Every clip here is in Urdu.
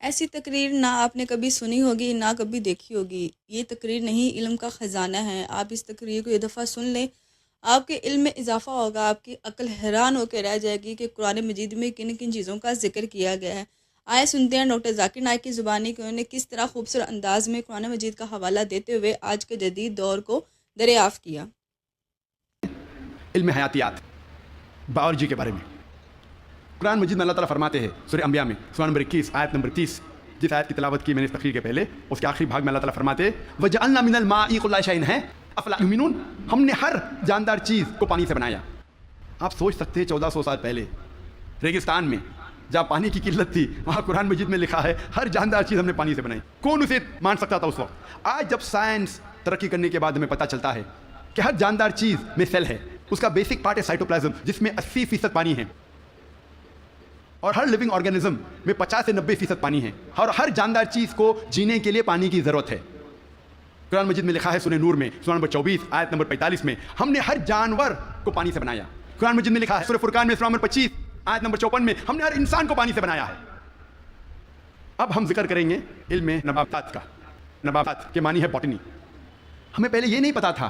ایسی تقریر نہ آپ نے کبھی سنی ہوگی نہ کبھی دیکھی ہوگی۔ یہ تقریر نہیں، علم کا خزانہ ہے۔ آپ اس تقریر کو ایک دفعہ سن لیں، آپ کے علم میں اضافہ ہوگا، آپ کی عقل حیران ہو کے رہ جائے گی کہ قرآن مجید میں کن کن چیزوں کا ذکر کیا گیا ہے۔ آئے سنتے ہیں ڈاکٹر ذاکر نائک کی زبانی کہ انہوں نے کس طرح خوبصورت انداز میں قرآن مجید کا حوالہ دیتے ہوئے آج کے جدید دور کو دریافت کیا۔ علم حیاتیات، بایولوجی کے بارے میں قرآن مجید میں اللہ تعالیٰ فرماتے ہیں سورہ انبیاء میں سورہ نمبر 21 آیت نمبر 30، جس آیت کی تلاوت کی میں نے اس تقریر کے پہلے، اس کے آخری بھاگ میں اللہ تعالیٰ فرماتے ہیں وَجَعَلْنَا مِنَ الْمَاءِ كُلَّ شَيْءٍ ہے افلا یؤمنون، ہم نے ہر جاندار چیز کو پانی سے بنایا۔ آپ سوچ سکتے ہیں 1400 سال پہلے ریگستان میں جہاں پانی کی قلت تھی، وہاں قرآن مجید میں لکھا ہے ہر جاندار چیز ہم نے پانی سے بنائی۔ کون اسے مان سکتا تھا اس وقت؟ آج جب سائنس ترقی کرنے کے بعد ہمیں پتہ چلتا ہے کہ ہر جاندار چیز میں سیل ہے، اس کا بیسک پارٹ ہے سائٹوپلازم، جس میں 80% پانی ہے، اور ہر لیونگ آرگینزم میں 50 سے 90% پانی ہے، اور ہر جاندار چیز کو جینے کے لیے پانی کی ضرورت ہے۔ قرآن مجید میں لکھا ہے سورہ نور میں سورہ نمبر 24 آیت نمبر 45 میں ہم نے ہر جانور کو پانی سے بنایا۔ قرآن مجید میں لکھا ہے سورہ فرقان میں سورہ نمبر 25 آیت نمبر 54 میں ہم نے ہر انسان کو پانی سے بنایا ہے۔ اب ہم ذکر کریں گے علم نباتات کا۔ نباتات کے معنی ہے باٹنی۔ ہمیں پہلے یہ نہیں پتا تھا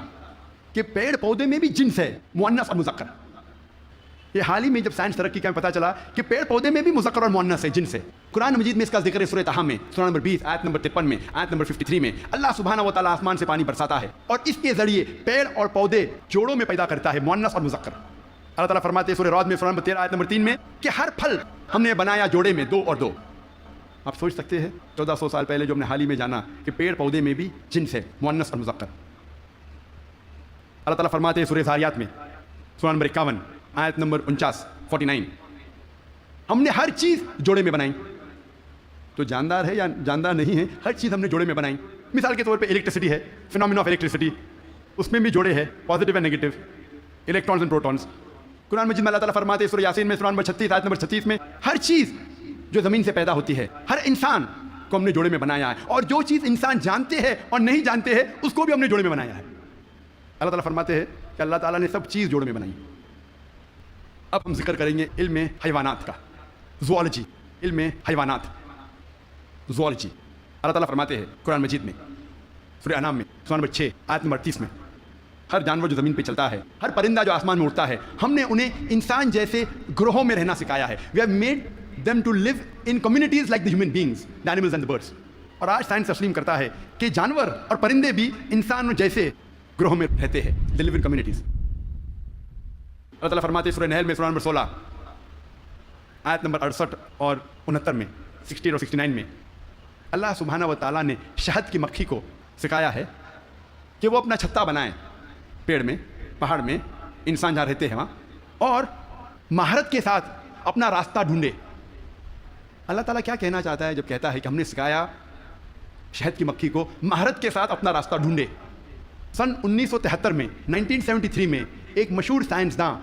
کہ پیڑ پودے میں بھی جنس ہے، مؤنث اور مذکر۔ یہ حال ہی میں جب سائنس ترقی کا پتہ چلا کہ پیڑ پودے میں بھی مذکر اور مؤنث ہے، جنس ہے۔ قرآن مجید میں اس کا ذکر ہے سورہ طٰہٰ میں سورہ نمبر 20 آیت نمبر 53 میں، آیت نمبر 53 میں اللہ سبحانہ و تعالیٰ آسمان سے پانی برساتا ہے اور اس کے ذریعے پیڑ اور پودے جوڑوں میں پیدا کرتا ہے، مؤنث اور مذکر۔ اللہ تعالیٰ فرماتے ہیں سورہ رعد میں سورہ نمبر 13 آیت نمبر 3 میں کہ ہر پھل ہم نے بنایا جوڑے میں، 2 اور 2۔ آپ سوچ سکتے ہیں 1400 سال پہلے جو ہم نے حال ہی میں جانا کہ پیڑ پودے میں بھی جنس ہے، مؤنث اور مذکر۔ اللہ تعالیٰ فرماتے ہیں سورہ ذاریات میں سورہ نمبر 51 آیت نمبر 49 ہم نے ہر چیز جوڑے میں بنائی۔ تو جاندار ہے یا جاندار نہیں ہے، ہر چیز ہم نے جوڑے میں بنائی۔ مثال کے طور پہ الیکٹریسٹی ہے، فینومینا آف الیکٹریسٹی، اس میں بھی جوڑے ہے، positive and negative, electrons and protons. Quran مجید میں اللہ تعالیٰ فرماتے ہیں سورہ یاسین میں سورہ نمبر 36 آیت نمبر 36 میں ہر چیز جو زمین سے پیدا ہوتی ہے، ہر انسان کو ہم نے جوڑے میں بنایا ہے، اور جو چیز انسان جانتے ہیں اور نہیں جانتے ہیں اس کو بھی ہم نے جوڑے میں بنایا ہے۔ اللہ تعالیٰ فرماتے ہیں کہ اللہ تعالیٰ نے سب چیز جوڑے میں بنائی۔ اب ہم ذکر کریں گے علم حیوانات کا، زوالوجی، علم حیوانات، زوالوجی۔ اللہ تعالیٰ فرماتے ہیں قرآن مجید میں سورہ انعام میں سورہ نمبر 6 آیت نمبر 30 میں ہر جانور جو زمین پہ چلتا ہے، ہر پرندہ جو آسمان میں اڑتا ہے، ہم نے انہیں انسان جیسے گروہوں میں رہنا سکھایا ہے۔ We have made them to live in communities like the human beings, the animals and the birds۔ اور آج سائنس تسلیم کرتا ہے کہ جانور اور پرندے بھی انسان جیسے گروہوں میں رہتے ہیں، they live in communities۔ اللہ تعالیٰ فرماتے ہیں سورہ نحل میں سورہ نمبر 16 آیت نمبر 68 اور 69 میں، 60 اور 69 میں اللہ سبحانہ و تعالیٰ نے شہد کی مکھی کو سکھایا ہے کہ وہ اپنا چھتا بنائیں پیڑ میں، پہاڑ میں، انسان جہاں رہتے ہیں وہاں، اور مہارت کے ساتھ اپنا راستہ ڈھونڈے۔ اللہ تعالیٰ کیا کہنا چاہتا ہے جب کہتا ہے کہ ہم نے سکھایا شہد کی مکھی کو مہارت کے ساتھ اپنا راستہ ڈھونڈے؟ سن 1973 میں 1973 میں ایک مشہور سائنسداں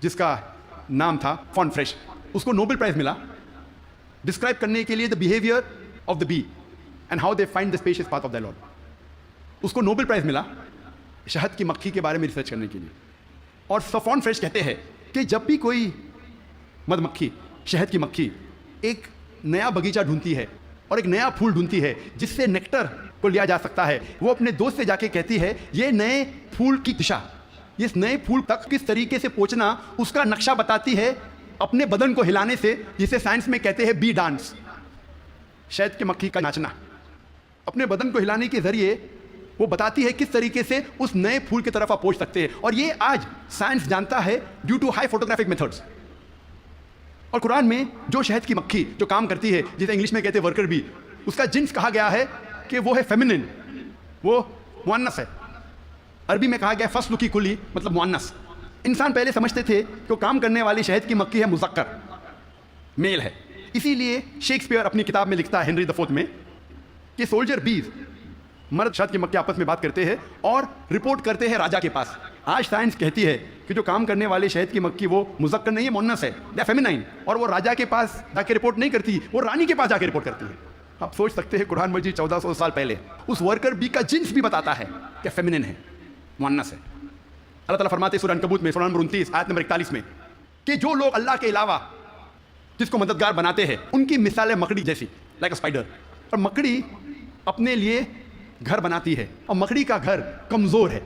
جس کا نام تھا فون فریش، اس کو نوبل پرائز ملا ڈسکرائب کرنے کے لیے the behaviour of the bee and how they find the species path of the lord. اس کو نوبل پرائز ملا شہد کی مکھی کے بارے میں ریسرچ کرنے کے لیے۔ اور فون فریش کہتے ہیں کہ جب بھی کوئی مد مکھی، شہد کی مکھی، ایک نیا باغیچہ ڈھونڈتی ہے اور ایک نیا پھول ڈھونڈتی ہے جس سے نیکٹر کو لیا جا سکتا ہے، وہ اپنے دوست سے جا کے کہتی ہے یہ نئے پھول کی دشا، اس نئے پھول تک کس طریقے سے پہنچنا اس کا نقشہ بتاتی ہے اپنے بدن کو ہلانے سے، جسے سائنس میں کہتے ہیں بی ڈانس، شہد کی مکھی کا ناچنا۔ اپنے بدن کو ہلانے کے ذریعے وہ بتاتی ہے کس طریقے سے اس نئے پھول کی طرف آپ پہنچ سکتے ہیں، اور یہ آج سائنس جانتا ہے due to high photographic methods. اور قرآن میں جو شہد کی مکھی جو کام کرتی ہے، جسے انگلش میں کہتے ہیں ورکر بی، اس کا جنس کہا گیا ہے کہ وہ ہے فیمنن، وہ مؤنث ہے۔ عربی میں کہا گیا ہے فصل کی کلی، مطلب مؤنث۔ انسان پہلے سمجھتے تھے کہ وہ کام کرنے والی شہد کی مکھی ہے مذکر، میل ہے۔ اسی لیے شیکسپیئر اپنی کتاب میں لکھتا ہے ہنری the 4 میں کہ سولجر بیز، مرد شہد کی مکھی آپس میں بات کرتے ہیں اور رپورٹ کرتے ہیں راجا کے پاس۔ آج سائنس کہتی ہے کہ جو کام کرنے والے شہد کی مکھی وہ مذکر نہیں ہے، مؤنث ہے، یا فیمینائن، اور وہ راجا کے پاس جا کے رپورٹ نہیں کرتی، وہ رانی کے پاس جا کے رپورٹ کرتی ہے۔ آپ سوچ سکتے ہیں قرآن مجید 1400 سال پہلے اس ورکر بی کا جنس بھی بتاتا ہے کہ فیمینن ہے، مؤنث ہے۔ اللہ تعالیٰ فرماتے ہیں سورہ عنکبوت میں سورہ نمبر 29 آیت نمبر 41 میں کہ جو لوگ اللہ کے علاوہ جس کو مددگار بناتے ہیں ان کی مثال مکڑی جیسی، لائک اے اسپائڈر. اور مکڑی اپنے لیے گھر بناتی ہے اور مکڑی کا گھر کمزور ہے.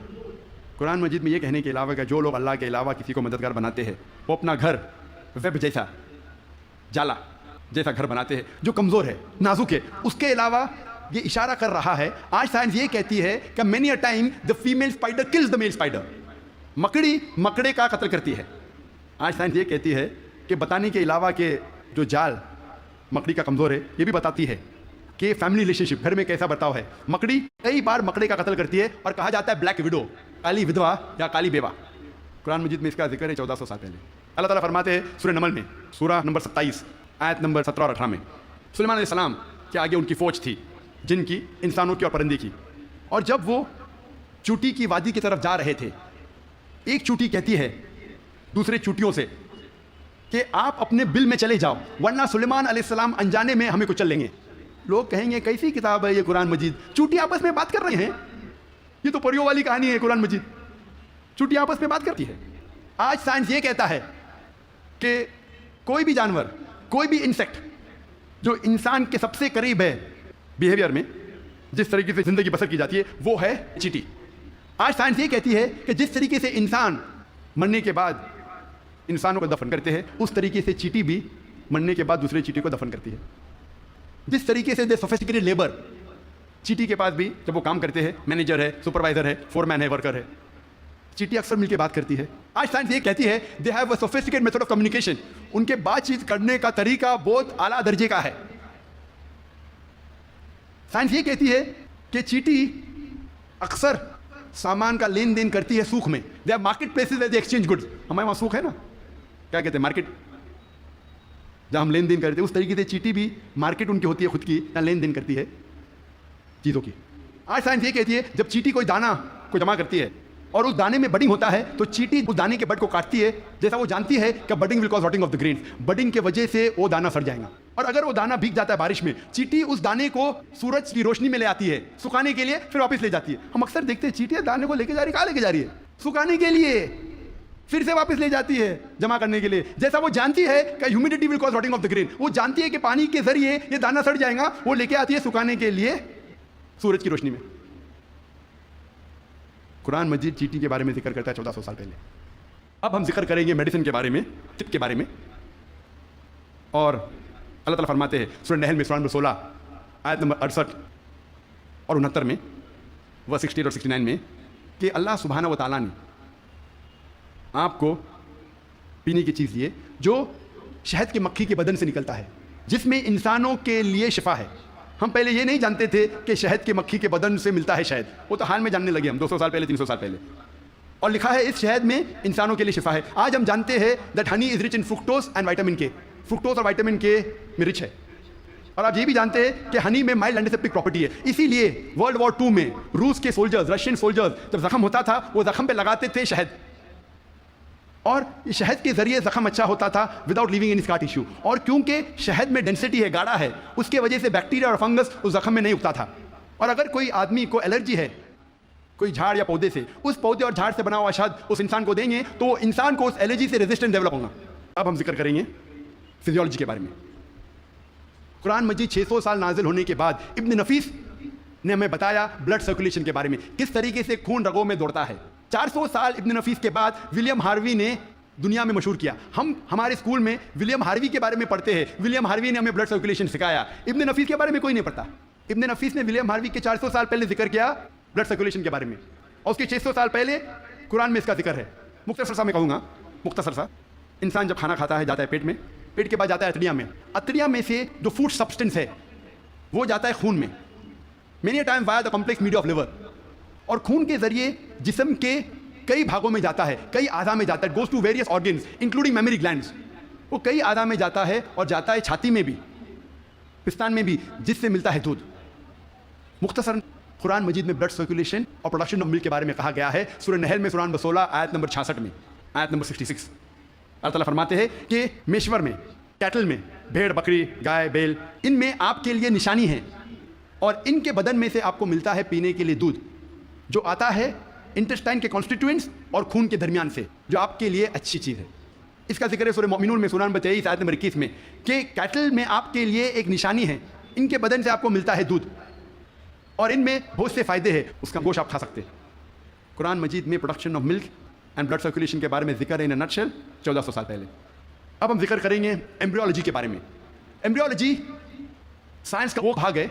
قرآن مجید میں یہ کہنے کے علاوہ کہ جو لوگ اللہ کے علاوہ کسی کو مددگار بناتے ہیں وہ اپنا گھر ویب جیسا جالا جیسا گھر بناتے ہیں جو کمزور ہے, نازک ہے. اس کے علاوہ یہ اشارہ کر رہا ہے, آج سائنس یہ کہتی ہے کہ many a time the female spider kills the male spider. مکڑی مکڑے کا قتل کرتی ہے. آج سائنس یہ کہتی ہے کہ بتانے کے علاوہ کہ جو جال مکڑی کا کمزور ہے, یہ بھی بتاتی ہے کہ فیملی ریلیشن شپ گھر میں کیسا برتاؤ ہے. مکڑی کئی بار مکڑے کا قتل کرتی ہے اور کہا جاتا ہے بلیک وڈو, کالی ودوا یا کالی بیوہ. قرآن مجید میں اس کا ذکر ہے 1400 سال پہلے. اللہ تعالیٰ فرماتے ہیں سورہ نمل میں, سورہ نمبر 27 آیت نمبر 17 اور 18 میں, سلیمان علیہ السلام کے آگے ان کی فوج تھی, جن کی, انسانوں کی اور پرندے کی. اور جب وہ چوٹی کی وادی کی طرف جا رہے تھے, ایک چوٹی کہتی ہے دوسرے چوٹیوں سے کہ آپ اپنے بل میں چلے جاؤ ورنہ سلیمان علیہ السلام انجانے میں ہمیں کچل لیں گے. لوگ کہیں گے کیسی کتاب ہے یہ قرآن مجید, چوٹی آپس میں بات کر رہے ہیں, یہ تو پریوں والی کہانی ہے. قرآن مجید چوٹی آپس میں بات کرتی ہے. آج سائنس یہ کہتا ہے کہ کوئی بھی جانور, کوئی بھی انسیکٹ جو انسان کے سب سے قریب ہے بیہیویئر میں, جس طریقے سے زندگی بسر کی جاتی ہے, وہ ہے چیٹی. آج سائنس یہ کہتی ہے کہ جس طریقے سے انسان مرنے کے بعد انسانوں کو دفن کرتے ہیں, اس طریقے سے چیٹی بھی مرنے کے بعد دوسرے چیٹی کو دفن کرتی ہے. جس طریقے سے سوفسٹیکیٹڈ لیبر, چیٹی کے پاس بھی جب وہ کام کرتے ہیں, مینیجر ہے, سپروائزر ہے, فورمین ہے, ورکر ہے, چیٹی اکثر مل کے بات کرتی ہے. آج سائنس یہ کہتی ہے they have a sophisticated method of communication, ان کے بات چیت کرنے کا طریقہ بہت اعلیٰ درجے کا ہے. سائنس یہ کہتی ہے کہ چیٹی اکثر سامان کا لین دین کرتی ہے سوکھ میں. They are market places where they exchange goods. ہمارے وہاں سوکھ ہے نا, کیا کہتے ہیں, مارکیٹ, جہاں ہم لین دین کرتے ہیں. اس طریقے سے چیٹی بھی مارکیٹ ان کی ہوتی ہے خود کی, جہاں لین دین کرتی ہے چیزوں کی. آج سائنس یہ کہتی ہے جب چیٹی کوئی دانہ کو جمع کرتی ہے اور اس دانے میں بڈنگ ہوتا ہے تو چیٹی اس دانے کے بڈ کو کاٹتی ہے, جیسا وہ جانتی ہے کہ budding will cause rotting of the grains, budding کی وجہ سے وہ دانہ سڑ جائے گا. اور اگر وہ دانہ بھیگ جاتا ہے بارش میں, چیٹی اس دانے کو سورج کی روشنی میں لے آتی ہے سکھانے کے لیے, پھر واپس لے جاتی ہے. ہم اکثر دیکھتے ہیں چیٹی دانے کو لے کے جا رہی ہے, کہاں لے کے جا رہی ہے, سکھانے کے لیے, پھر سے واپس لے جاتی ہے جمع کرنے کے لیے. جیسا وہ جانتی ہے کہ humidity will cause rotting of the grain, وہ جانتی ہے کہ پانی کے ذریعے یہ دانہ سڑ جائے گا, وہ لے کے آتی ہے سکھانے کے لیے سورج کی روشنی میں. قرآن مجید چیٹی کے بارے میں ذکر کرتا ہے 1400 سال پہلے. اب ہم ذکر کریں گے میڈیسن کے بارے میں, طب کے بارے میں. اور اللہ تعالیٰ فرماتے ہیں سورہ نحل میں, سورہ نمبر 16 آیت نمبر 68 اور 69 میں, ورس 68 اور 69 میں, کہ اللہ سبحانہ و تعالیٰ نے آپ کو پینے کی چیز دیے جو شہد کی مکھی کے بدن سے نکلتا ہے, جس میں انسانوں کے لیے شفا ہے. ہم پہلے یہ نہیں جانتے تھے کہ شہد کی مکھی کے بدن سے ملتا ہے شہد, وہ تو حال میں جاننے لگے ہم 200 سال پہلے, 300 سال پہلے. اور لکھا ہے اس شہد میں انسانوں کے لیے شفا ہے. آج ہم جانتے ہیں that honey is rich in fructose and vitamin کے, فرکٹوز اور وائٹامن کے میں رچ ہے. اور آپ یہ بھی جانتے ہیں کہ ہنی میں مائلڈ اینٹیسیپٹک پراپرٹی ہے. اسی لیے ورلڈ وار 2 میں روس کے سولجرز, رشین سولجرز جب زخم ہوتا تھا وہ زخم پہ لگاتے تھے شہد, اور شہد کے ذریعے زخم اچھا ہوتا تھا without leaving in scar tissue. اور کیونکہ شہد میں ڈینسٹی ہے, گاڑھا ہے, اس کی وجہ سے بیکٹیریا اور فنگس اس زخم میں نہیں اگتا تھا. اور اگر کوئی آدمی کو الرجی ہے کوئی جھاڑ یا پودے سے, اس پودے اور جھاڑ سے بنا ہوا شہد اس انسان کو دیں گے تو وہ انسان کو اس الرجی سے ریزسٹنس ڈیولپ ہوگا. اب ہم ذکر کریں گے فزیولوجی کے بارے میں. قرآن مجید 600 سال نازل ہونے کے بعد ابن نفیس نے ہمیں بتایا بلڈ سرکولیشن کے بارے میں, کس طریقے سے خون رگوں میں دوڑتا ہے. 400 سال ابن نفیس کے بعد ولیم ہاروی نے دنیا میں مشہور کیا. ہم ہمارے اسکول میں ولیم ہاروی کے بارے میں پڑھتے ہیں, ولیم ہاروی نے ہمیں بلڈ سرکولیشن سکھایا. ابن نفیس کے بارے میں کوئی نہیں پڑھتا. ابن نفیس نے ولیم ہاروی کے 400 سال پہلے ذکر کیا بلڈ سرکولیشن کے بارے میں, اور اس کے 600 سال پہلے قرآن میں اس کا ذکر ہے. مختصر سا میں کہوں گا, مختصر سا, انسان جب کھانا کھاتا ہے جاتا ہے پیٹ میں, پیٹ کے بعد جاتا ہے اتڑیاں میں, اتڑیاں میں سے جو فوڈ سبسٹنس ہے وہ جاتا ہے خون میں, many time via the complex media of liver, اور خون کے ذریعے جسم کے کئی بھاگوں میں جاتا ہے, کئی اعضاء میں جاتا ہے, goes to various organs including mammary glands. وہ کئی اعضاء میں جاتا ہے اور جاتا ہے چھاتی میں بھی, پستان میں بھی, جس سے ملتا ہے دودھ. مختصر قرآن مجید میں بلڈ سرکولیشن اور پروڈکشن آف ملک کے بارے میں کہا گیا ہے. سورہ نحل میں سورہ نمبر 16 آیت نمبر 66 میں, آیت نمبر 66 اللہ تعالیٰ فرماتے ہیں کہ میشور میں, کیٹل میں, بھیڑ بکری گائے بیل, ان میں آپ کے لیے نشانی ہے اور ان کے بدن میں سے آپ کو ملتا ہے پینے کے لیے دودھ جو آتا ہے انٹسٹائن کے کانسٹیٹوئنٹس اور خون کے درمیان سے, جو آپ کے لیے اچھی چیز ہے. اس کا ذکر ہے سورہ مومنون میں سورہ نمبر 23 آیت نمبر 21 میں کہ کیٹل میں آپ کے لیے ایک نشانی ہے, ان کے بدن سے آپ کو ملتا ہے دودھ اور ان میں بہت سے فائدے ہیں, اس کا گوشت آپ کھا سکتے ہیں. قرآن مجید میں production of milk and blood circulation کے بارے میں ذکر ہے ان نٹ شیل 1400 سال پہلے. اب ہم ذکر کریں گے ایمبریولوجی کے بارے میں. ایمبریولوجی سائنس کا وہ بھاگ ہے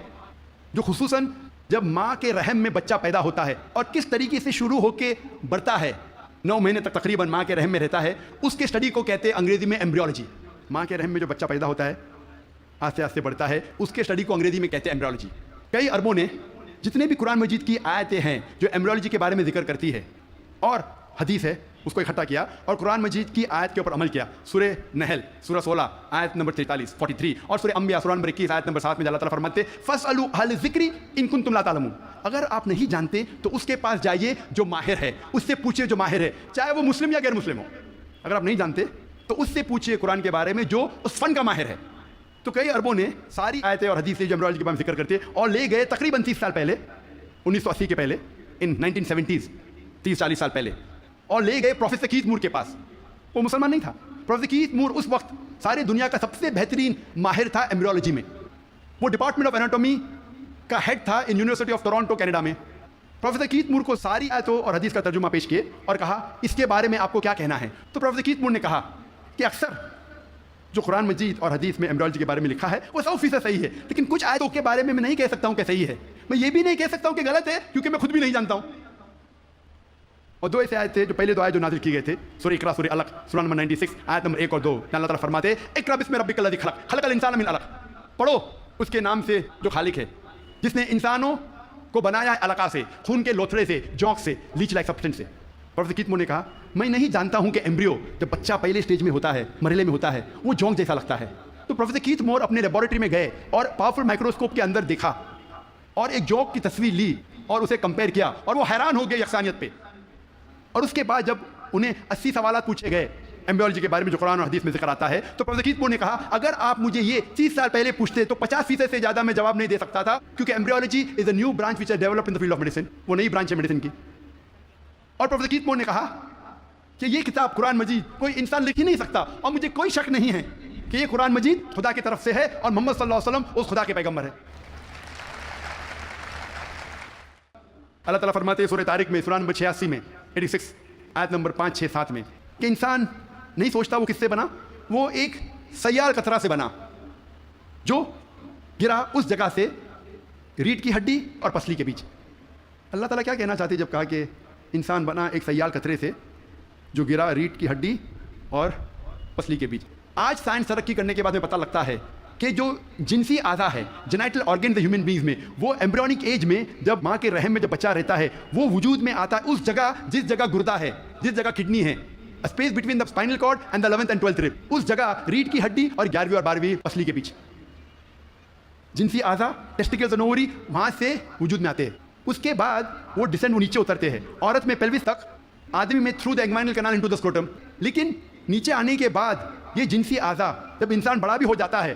جو خصوصاً جب ماں کے رحم میں بچہ پیدا ہوتا ہے اور کس طریقے سے شروع ہو کے بڑھتا ہے, 9 مہینے تک تقریباً ماں کے رحم میں رہتا ہے, اس کے اسٹڈی کو کہتے ہیں انگریزی میں ایمبریولوجی. ماں کے رحم میں جو بچہ پیدا ہوتا ہے آہستہ آہستہ بڑھتا ہے, اس کے اسٹڈی کو انگریزی میں کہتے ہیں ایمبریولوجی. کئی اربوں نے جتنے بھی قرآن مجید کی آیتیں ہیں جو ایمبریولوجی کے بارے میں ذکر کرتی ہے اور حدیث ہے اس کو اکٹھا کیا اور قرآن مجید کی آیت کے اوپر عمل کیا. سورہ نحل سورہ 16 آیت نمبر 43 اور سورہ انبیاء سورہ نمبر 21 آیت نمبر 7 میں اللہ تعالیٰ فرماتے ہیں فَاسْأَلُوا أَهْلَ الذِّكْرِ إِن كُنتُمْ لَا تَعْلَمُونَ. اگر آپ نہیں جانتے تو اس کے پاس جائیے جو ماہر ہے, اس سے پوچھیے جو ماہر ہے, چاہے وہ مسلم یا غیر مسلم ہو. اگر آپ نہیں جانتے تو اس سے پوچھیے قرآن کے بارے میں جو اس فن کا ماہر ہے. تو کئی اربوں نے ساری آیتیں اور حدیثیں جو ایمبریولوجی کے بارے میں ذکر کرتے ہیں اور لے گئے تقریباً 30 سال پہلے, 1980 کے پہلے, ان 1970s 30-40 سال پہلے, اور لے گئے پروفیسر کیتھ مور کے پاس. وہ مسلمان نہیں تھا. پروفیسر کیتھ مور اس وقت سارے دنیا کا سب سے بہترین ماہر تھا ایمبریولوجی میں. وہ ڈپارٹمنٹ آف ایناٹومی کا ہیڈ تھا in university of Toronto Canada میں. پروفیسر کیتھ مور کو ساری آیتوں اور حدیث کا ترجمہ پیش کیے اور کہا اس کے بارے میں آپ کو کیا کہنا ہے. تو پروفیسر کیتھ مور نے کہا کہ اکثر جو قرآن مجید اور حدیث میں ایمبریولوجی کے بارے میں لکھا ہے وہ 100% صحیح ہے, لیکن کچھ آیتوں کے بارے میں نہیں کہہ سکتا ہوں کہ صحیح ہے. میں یہ بھی نہیں کہہ سکتا ہوں کہ غلط ہے کیونکہ میں خود بھی نہیں جانتا ہوں. اور 2 ایسے آیت تھے جو پہلے 2 آیت جو نازل کی گئے تھے, سورہ اقرا سورہ علق سورہ نمبر 96 آیت نمبر 1 اور 2. اللہ تعالیٰ فرماتے ہیں اقرا بسم ربک الذی خلق خلق الانسان من علق. پڑھو اس کے نام سے جو خالق ہے جس نے انسانوں کو بنایا ہے علقہ سے, خون کے لوتھڑے سے, جونک سے, لیچ لائک سبسٹنس سے. پروفیسر کیتھ مور نے کہا میں نہیں جانتا ہوں کہ ایمبریو جب بچہ پہلے اسٹیج میں ہوتا ہے, مرحلے میں ہوتا ہے, وہ جونک جیسا لگتا ہے. تو پروفیسر کیتھ مور اپنے لیبارٹری میں گئے اور پاورفل مائکروسکوپ کے اندر دیکھا اور ایک جونک کی تصویر لی اور اسے کمپیئر کیا اور وہ حیران ہو گئے یکسانیت پہ. اور اس کے بعد جب انہیں 80 سوالات پوچھے گئے ایمبریولوجی کے بارے میں جو قرآن اور حدیث میں ذکر آتا ہے, تو پروفیسر کیتھ مور نے کہا اگر آپ مجھے یہ 30 سال پہلے پوچھتے تو 50% سے زیادہ میں جواب نہیں دے سکتا تھا, کیونکہ embryology is a new branch which has developed in the field of medicine. وہ نئی برانچ ہے میڈیسن کی. اور پروفیسر کیتھ مور نے کہا کہ یہ کتاب قرآن مجید کوئی انسان لکھ ہی نہیں سکتا, اور مجھے کوئی شک نہیں ہے کہ یہ قرآن مجید خدا کی طرف سے ہے اور محمد صلی اللہ علیہ وسلم اس خدا کے پیغمبر ہے. اللہ تعالیٰ فرماتے ہیں سورہ طارق میں سورہ نمبر 86 میں 86 آیت نمبر 5, 6, 7 میں کہ انسان نہیں سوچتا وہ کس سے بنا, وہ ایک سیال قطرہ سے بنا جو گرا اس جگہ سے ریڑھ کی ہڈی اور پسلی کے بیچ. اللہ تعالیٰ کیا کہنا چاہتے جب کہا کہ انسان بنا ایک سیال قطرے سے جو گرا ریڑھ کی ہڈی اور پسلی کے بیچ. آج سائنس ترقی کرنے کے بعد میں پتہ لگتا ہے کہ جو جنسی اعضا ہے, جینائٹل آرگن ہیومن بینگز میں, وہ ایمبریونک ایج میں جب ماں کے رحم میں جب بچہ رہتا ہے وہ وجود میں آتا ہے اس جگہ جس جگہ گردہ ہے, جس جگہ کڈنی ہے, space between the spinal cord and the 11th and 12th rib, اس جگہ ریڑھ کی ہڈی اور 11ویں اور 12ویں پسلی کے بیچ. جنسی اعضا ٹیسٹیکلز اور اووری وہاں سے وجود میں آتے ہیں. اس کے بعد وہ ڈسینڈ وہ نیچے اترتے ہیں. عورت میں پیلوس تک, آدمی میں through the inguinal canal into the scrotum. لیکن نیچے آنے کے بعد یہ جنسی اعضا جب انسان بڑا بھی ہو جاتا ہے,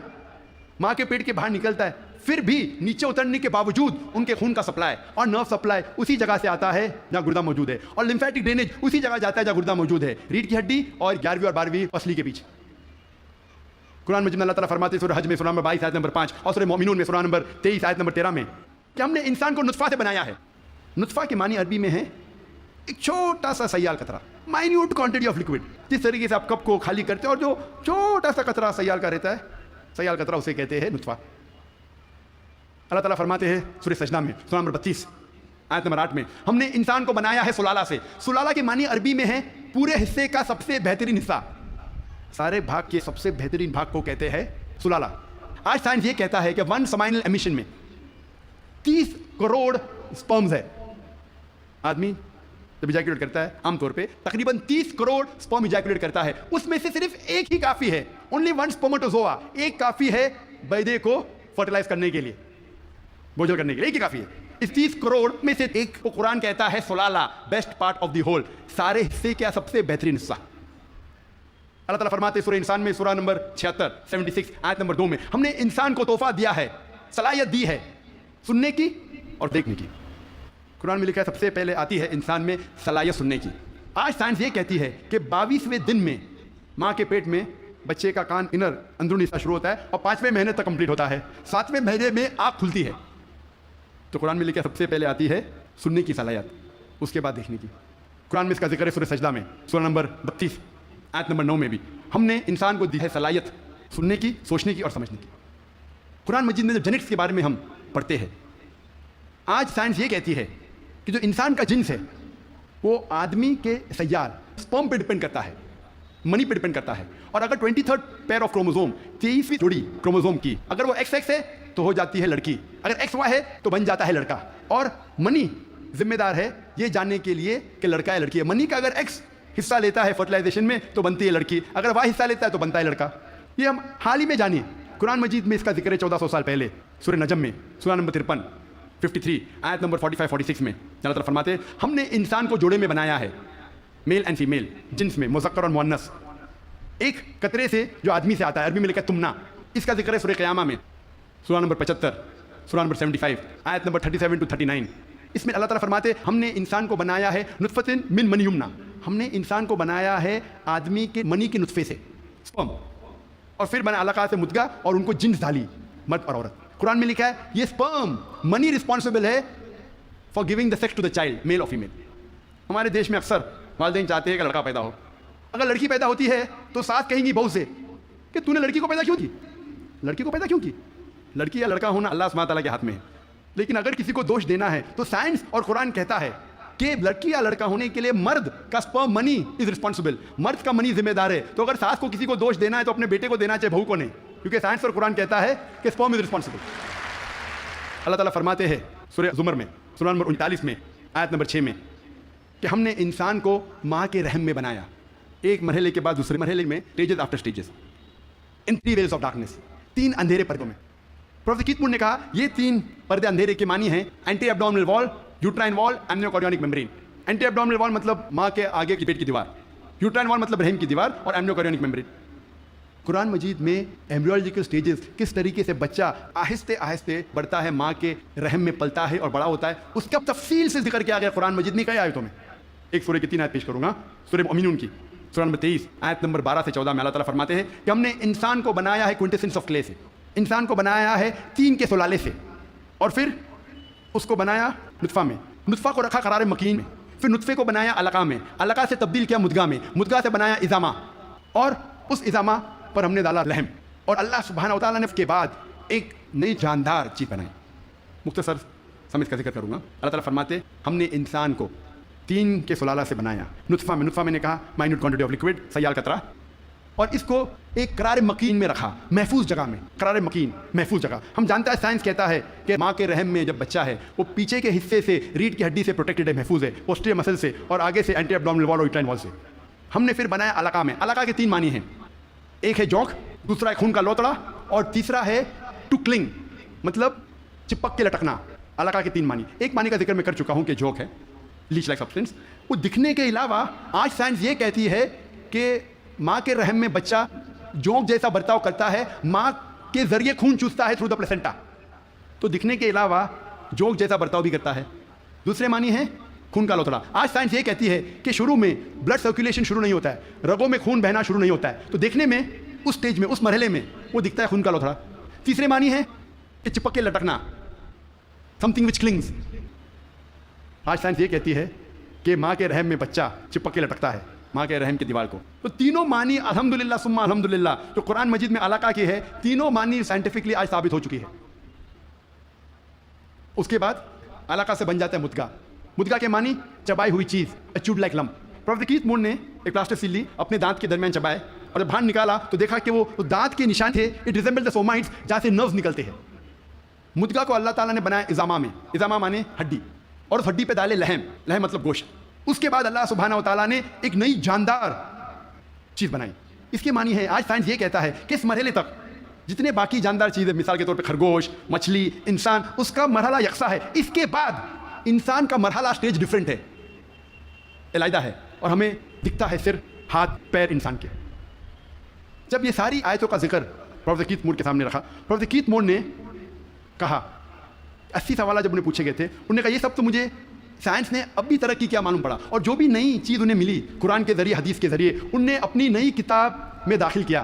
ماں کے پیٹ کے باہر نکلتا ہے, پھر بھی نیچے اترنے کے باوجود ان کے خون کا سپلائی اور نرو سپلائی اسی جگہ سے آتا ہے جہاں گردہ موجود ہے, اور لمفیٹک ڈرینیج اسی جگہ جاتا ہے جہاں گردہ موجود ہے, ریڑھ کی ہڈی اور 11ویں اور 12ویں پسلی کے بیچ. قرآن مجید میں اللہ تعالیٰ فرماتے ہیں سورہ حج میں سورہ نمبر 22 آیت نمبر 5 اور سورہ مومنون میں سورہ نمبر 23 آیت نمبر 13 میں کہ ہم نے انسان کو نطفہ سے بنایا ہے. نطفہ کے معنی عربی میں ہے ایک چھوٹا سا سیال قطرہ, مائنیوٹ کوانٹٹی آف لکوڈ. جس طریقے سے آپ کپ کو خالی کرتے ہیں اور جو چھوٹا سا قطرہ سیال کا رہتا ہے, سیال قطرہ اسے کہتے ہیں نطفہ. اللہ تعالیٰ فرماتے ہیں سورہ سجدہ میں سورہ نمبر 32 آیت نمبر 8 میں ہم نے انسان کو بنایا ہے سلالہ سے. سلالہ کے معنی عربی میں ہے پورے حصے کا سب سے بہترین حصہ, سارے بھاگ کے سب سے بہترین بھاگ کو کہتے ہیں سلالہ. آج سائنس یہ کہتا ہے کہ 1 سمائنل ایمیشن میں 30 کروڑ سپرمز ہے. آدمی جب ایجیکولیٹ کرتا ہے عام طور پہ تقریباً 30 کروڑ سپرم ایجیکولیٹ کرتا ہے. اس میں سے صرف ایک ہی کافی ہے, اونلی 1 سپرماٹوزوا, ایک کافی ہے بیضے کو فرٹیلائز کرنے کے لیے, بوجھل کرنے کے لیے, ایک ہی کافی ہے. اس 30 کروڑ میں سے ایک کو قرآن کہتا ہے سلالہ, best part of the whole, سارے حصے کا سب سے بہترین حصہ. اللہ تعالیٰ فرماتے ہیں سورہ انسان میں سورہ نمبر 76 آیت نمبر 2 میں ہم نے انسان کو تحفہ دیا ہے, صلاحیت دی ہے سننے کی اور دیکھنے کی. قرآن میں لکھا ہے سب سے پہلے آتی ہے انسان میں صلاحیت سننے کی. آج سائنس یہ کہتی ہے کہ 22ویں دن میں ماں کے پیٹ میں بچے کا کان انر اندرونی حصہ شروع ہوتا ہے اور 5ویں مہینے تک کمپلیٹ ہوتا ہے. 7ویں مہینے میں آنکھ کھلتی ہے. تو قرآن میں لکھا سب سے پہلے آتی ہے سننے کی صلاحیت, اس کے بعد دیکھنے کی. قرآن میں اس کا ذکر ہے سورہ سجدہ میں, سورہ نمبر 32 آیت نمبر 9 میں بھی. ہم نے انسان کو دی ہے صلاحیت سننے کی, سوچنے کی اور سمجھنے کی. قرآن مجید میں جب جینیٹکس کے بارے میں ہم پڑھتے ہیں, آج سائنس یہ کہتی ہے کہ جو انسان کا جنس ہے وہ آدمی کے سیار اسپرم پہ ڈپینڈ کرتا ہے, منی پہ ڈپینڈ کرتا ہے. اور اگر 23rd پیئر آف کروموزوم, 23ویں جوڑی کروموزوم کی, اگر وہ ایکس ایکس ہے تو ہو جاتی ہے لڑکی, اگر ایکس وائی ہے تو بن جاتا ہے لڑکا. اور منی ذمہ دار ہے یہ جاننے کے لیے کہ لڑکا ہے لڑکی ہے. منی کا اگر ایکس حصہ لیتا ہے فرٹیلائزیشن میں تو بنتی ہے لڑکی, اگر وائی حصہ لیتا ہے تو بنتا ہے لڑکا. یہ ہم حال ہی میں جانیے. قرآن مجید میں اس کا ذکر ہے 1400 سال پہلے سورہ نجم میں, سورہ نمبر 53 53 آیت نمبر 45 46 میں اللہ تعالیٰ فرماتے ہیں ہم نے انسان کو جوڑے میں بنایا ہے, میل اینڈ فیمیل, جنس میں مذکر اور مؤنث, ایک قطرے سے جو آدمی سے آتا ہے. عربی میں لکھا ہے تمنا. اس کا ذکر ہے سورہ قیامہ میں, سورہ نمبر 75 سورہ نمبر 75 آیت نمبر 37 to 39. اس میں اللہ تعالیٰ فرماتے ہیں ہم نے انسان کو بنایا ہے نطفۃ من منی یمنا, ہم نے انسان کو بنایا ہے آدمی کے منی کے نطفے سے, سپرم, اور پھر بنا علقہ سے مدغہ, اور ان کو جنس ڈالی مرد اور عورت. قرآن میں لکھا ہے یہ سپرم منی رسپانسبل ہے for giving the sex to the child, male اور فیمیل. ہمارے دیش میں اکثر والدین چاہتے ہیں کہ لڑکا پیدا ہو. اگر لڑکی پیدا ہوتی ہے تو ساتھ کہیں گی بہو سے کہ تو نے لڑکی کو پیدا کیوں کی, لڑکی کو پیدا کیوں کی. لڑکی یا لڑکا ہونا اللہ سبحانہ تعالیٰ کے ہاتھ میں ہے. لیکن اگر کسی کو دوش دینا ہے تو سائنس اور قرآن کہتا ہے کہ لڑکی یا لڑکا ہونے کے لیے مرد کا سپرم منی از رسپانسبل, مرد کا منی ذمہ دار ہے. تو اگر ساس کو کسی کو دوش دینا ہے تو اپنے بیٹے کو دینا چاہے بہو کو نہیں, کیونکہ سائنس اور قرآن کہتا ہے کہ سپرم از رسپانسبل. اللہ تعالیٰ فرماتے ہیں سورہ زمر میں سورہ نمبر 39 میں آیت نمبر 6 میں کہ ہم نے انسان کو ماں کے رحم میں بنایا, ایک مرحلے کے بعد دوسرے مرحلے میں, stages after stages, in 3 veils of darkness, 3 اندھیرے پردوں میں. پروفیسر کیت مور نے کہا یہ 3 پردے اندھیرے کے معنی ہیں اینٹی ایبڈومنل وال, یوٹرائن وال, ایمنیوکارڈینک میمبرین. اینٹی ایبڈومنل وال مطلب ماں کے آگے کی پیٹ کی دیوار, یوٹرائن وال مطلب رحم کی دیوار, اور ایمنیوکارڈینک میمبرین. قرآن مجید میں ایمبریولوجیکل سٹیجز, کس طریقے سے بچہ آہستہ آہستہ بڑھتا ہے, ماں کے رحم میں پلتا ہے اور بڑا ہوتا ہے, اس کا تفصیل سے ذکر کیا گیا قرآن مجید میں کئی آیتوں میں. ایک سورہ کی 3 آیت پیش کروں گا, سورہ مومنون کی سورہ نمبر 23 آیت نمبر 12 سے 14 میں اللہ تعالیٰ فرماتے ہیں کہ ہم نے انسان کو بنایا ہے کوئنٹیسنس آف کلے سے, انسان کو بنایا ہے طین کے سلالے سے, اور پھر اس کو بنایا نطفہ میں, نطفہ کو رکھا قرار مکین میں, پھر نطفے کو بنایا علقہ میں, علقہ سے تبدیل کیا مدغہ میں, مدغہ سے بنایا عظامہ, اور اس عظامہ پر ہم نے ڈالا رحم, اور اللہ سبحانہ وتعالیٰ نے اس کے بعد ایک نئی جاندار چیز بنائی. مختصر سمجھ کا ذکر کروں گا. اللہ تعالیٰ فرماتے ہم نے انسان کو طین کے سلالہ سے بنایا, نطفہ میں, نطفہ میں نے کہا مائنوٹ کوانٹٹی آف لکوڈ, سیال قطرہ, اور اس کو ایک قرار مکین میں رکھا, محفوظ جگہ میں, قرار مکین محفوظ جگہ. ہم جانتا ہے سائنس کہتا ہے کہ ماں کے رحم میں جب بچہ ہے وہ پیچھے کے حصے سے ریڑھ کی ہڈی سے پروٹیکٹڈ ہے, محفوظ ہے, پوسٹیریئر مسل سے, اور آگے سے اینٹی ایبڈومنل وال اور یوٹرائن وال سے. ہم نے پھر بنایا علقہ میں. علقہ کے 3 معنی ہیں, ایک ہے جوک, دوسرا ہے خون کا لوتڑا, اور تیسرا ہے ٹو کلنگ مطلب چپک کے لٹکنا. علقہ کے 3 معنی. ایک معنی کا ذکر میں کر چکا ہوں کہ جوک ہے, لیچ لائک سبسٹنس. وہ دکھنے کے علاوہ آج سائنس یہ کہتی ہے کہ ماں کے رحم میں بچہ جوک جیسا برتاؤ کرتا ہے, ماں کے ذریعے خون چوستا ہے تھرو دا پلیسنٹا, تو دکھنے کے علاوہ جوک جیسا برتاؤ بھی کرتا ہے. دوسرے معنی ہے خون کا لوتڑا. آج سائنس یہ کہتی ہے کہ شروع میں بلڈ سرکولیشن شروع نہیں ہوتا ہے, رگوں میں خون بہنا شروع نہیں ہوتا ہے, تو دیکھنے میں اس سٹیج میں, اس مرحلے میں وہ دکھتا ہے خون کا لوتڑا. تیسرے معنی ہے کہ چپک کے لٹکنا, سم تھنگ وچ کلنگز. آج سائنس یہ کہتی ہے کہ ماں کے رحم میں بچہ چپک کے لٹکتا ہے ماں کے رحم کی دیوار کو. تو تینوں معنی الحمدللہ ثم الحمدللہ جو قرآن مجید میں علقہ کی ہے, تینوں معنی سائنٹیفکلی آج ثابت ہو چکی ہے. اس کے بعد علقہ سے بن جاتا ہے مدغہ. مدغہ کے معنی چبائی ہوئی چیز, چوڈ لائک لمپ. پروفیسر کیت مور نے ایک پلاسٹر سیل لی, اپنے دانت کے درمیان چبائے, اور جب باہر نکالا تو دیکھا کہ وہ دانت کے نشان تھے, اٹ ریزمبل دا سومائٹس, جہاں سے نروز نکلتے ہیں. مدغہ کو اللہ تعالیٰ نے بنایا عظامہ میں, عظامہ مانے ہڈی, اور اس ہڈی پہ ڈالے لحم, لحم مطلب گوشت. اس کے بعد اللہ سبحانہ وتعالیٰ نے ایک نئی جاندار چیز بنائی. اس کے معنی ہے آج سائنس یہ کہتا ہے کہ اس مرحلے تک جتنے باقی جاندار چیزیں, مثال کے طور پہ خرگوش, مچھلی, انسان, اس کا مرحلہ یکساں ہے. اس کے بعد انسان کا مرحلہ اسٹیج ڈفرینٹ ہے, علیحدہ ہے, اور ہمیں دکھتا ہے صرف ہاتھ پیر انسان کے. جب یہ ساری آیتوں کا ذکر پروفیسر کیت مور کے سامنے رکھا, پروفیسر کیت مور نے کہا, 80 سوالات جب انہیں پوچھے گئے تھے, انہوں نے کہا یہ سب تو مجھے سائنس نے اب بھی ترقی کیا معلوم پڑا, اور جو بھی نئی چیز انہیں ملی قرآن کے ذریعے, حدیث کے ذریعے, انہیں اپنی نئی کتاب میں داخل کیا.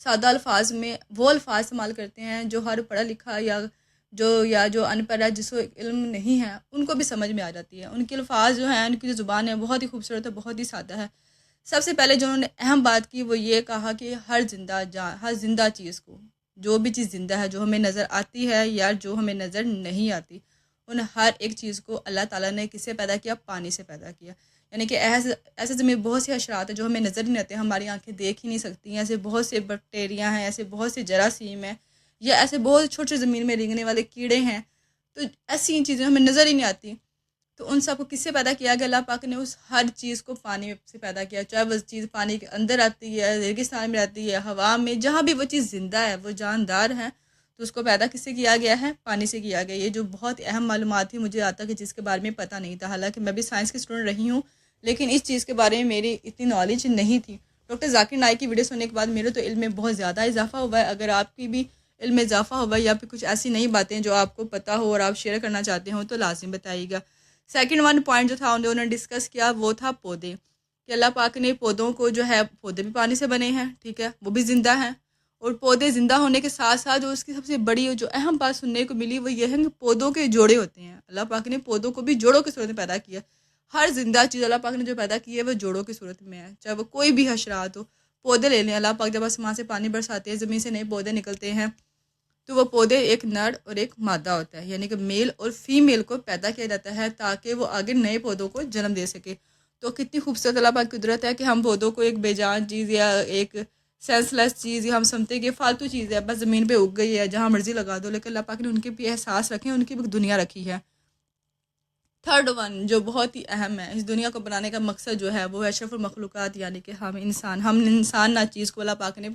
سادہ الفاظ میں وہ الفاظ استعمال کرتے ہیں جو ہر پڑھا لکھا یا جو ان پڑھ ہے، جس کو علم نہیں ہے، ان کو بھی سمجھ میں آ جاتی ہے. ان کے الفاظ جو ہیں، ان کی جو زبان ہے بہت ہی خوبصورت ہے، بہت ہی سادہ ہے. سب سے پہلے جو انہوں نے اہم بات کی وہ یہ کہا کہ ہر زندہ چیز کو، جو بھی چیز زندہ ہے، جو ہمیں نظر آتی ہے یا جو ہمیں نظر نہیں آتی، ان ہر ایک چیز کو اللہ تعالیٰ نے کس سے پیدا کیا؟ پانی سے پیدا کیا. یعنی کہ ایسے زمین بہت سے حشرات ہیں جو ہمیں نظر نہیں آتے، ہماری آنکھیں دیکھ ہی نہیں سکتی ہیں. ایسے بہت سے بیکٹیریا ہیں، ایسے بہت سے جراثیم ہیں، یا ایسے بہت چھوٹے زمین میں رینگنے والے کیڑے ہیں. تو ایسی چیزیں ہمیں نظر ہی نہیں آتی. تو ان سب کو کس سے پیدا کیا گیا؟ اللہ پاک نے اس ہر چیز کو پانی سے پیدا کیا، چاہے وہ چیز پانی کے اندر آتی ہے، ریگستان میں آتی ہے، ہوا میں، جہاں بھی وہ چیز زندہ ہے، وہ جاندار ہے، تو اس کو پیدا کس سے کیا گیا ہے؟ پانی سے کیا گیا. یہ جو بہت اہم معلومات تھی، مجھے آتا کہ جس کے بارے میں پتہ نہیں تھا. حالانکہ میں بھی سائنس کی اسٹوڈنٹ رہی ہوں، لیکن اس چیز کے بارے میں میری اتنی نالج نہیں تھی. ڈاکٹر ذاکر نائک کی ویڈیو سننے کے بعد میرے تو علم میں بہت زیادہ اضافہ ہوا ہے. اگر آپ کی بھی علم میں اضافہ ہوا ہے یا پھر کچھ ایسی نئی باتیں جو آپ کو پتہ ہو اور آپ شیئر کرنا چاہتے ہوں تو لازم بتائیے گا. سیکنڈ ون پوائنٹ جو تھا انہوں نے ڈسکس کیا وہ تھا پودے، کہ اللہ پاک نے پودوں کو جو ہے، پودے بھی پانی سے بنے ہیں، ٹھیک ہے، وہ بھی زندہ ہیں. اور پودے زندہ ہونے کے ساتھ ساتھ جو اس کی سب سے بڑی جو اہم بات سننے کو ملی وہ یہ ہے کہ پودوں کے جوڑے ہوتے ہیں. اللہ پاک نے پودوں کو بھی جوڑوں کی صورت میں پیدا کیا. ہر زندہ چیز اللہ پاک نے جو پیدا کی ہے وہ جوڑوں کی صورت میں ہے، چاہے وہ کوئی بھی حشرات ہو. پودے لے لیں، اللہ پاک جب آسمان سے پانی برساتے ہیں، زمین سے نئے پودے نکلتے ہیں، تو وہ پودے ایک نر اور ایک مادہ ہوتا ہے، یعنی کہ میل اور فیمیل کو پیدا کیا جاتا ہے تاکہ وہ آگے نئے پودوں کو جنم دے سکے. تو کتنی خوبصورت اللہ پاک کی قدرت ہے کہ ہم پودوں کو ایک بے جان چیز یا ایک سینس لیس چیز یا ہم سمجھتے ہیں کہ فالتو چیز ہے، بس زمین پہ اگ گئی ہے، جہاں مرضی لگا دو، لیکن اللہ پاک نے ان کے بھی احساس رکھے، ان کی بھی دنیا رکھی ہے. تھرڈ ون جو بہت ہی اہم ہے، اس دنیا کو بنانے کا مقصد جو ہے وہ اشرف المخلوقات، یعنی کہ ہم انسان نہ چیز کو اللہ پاک نے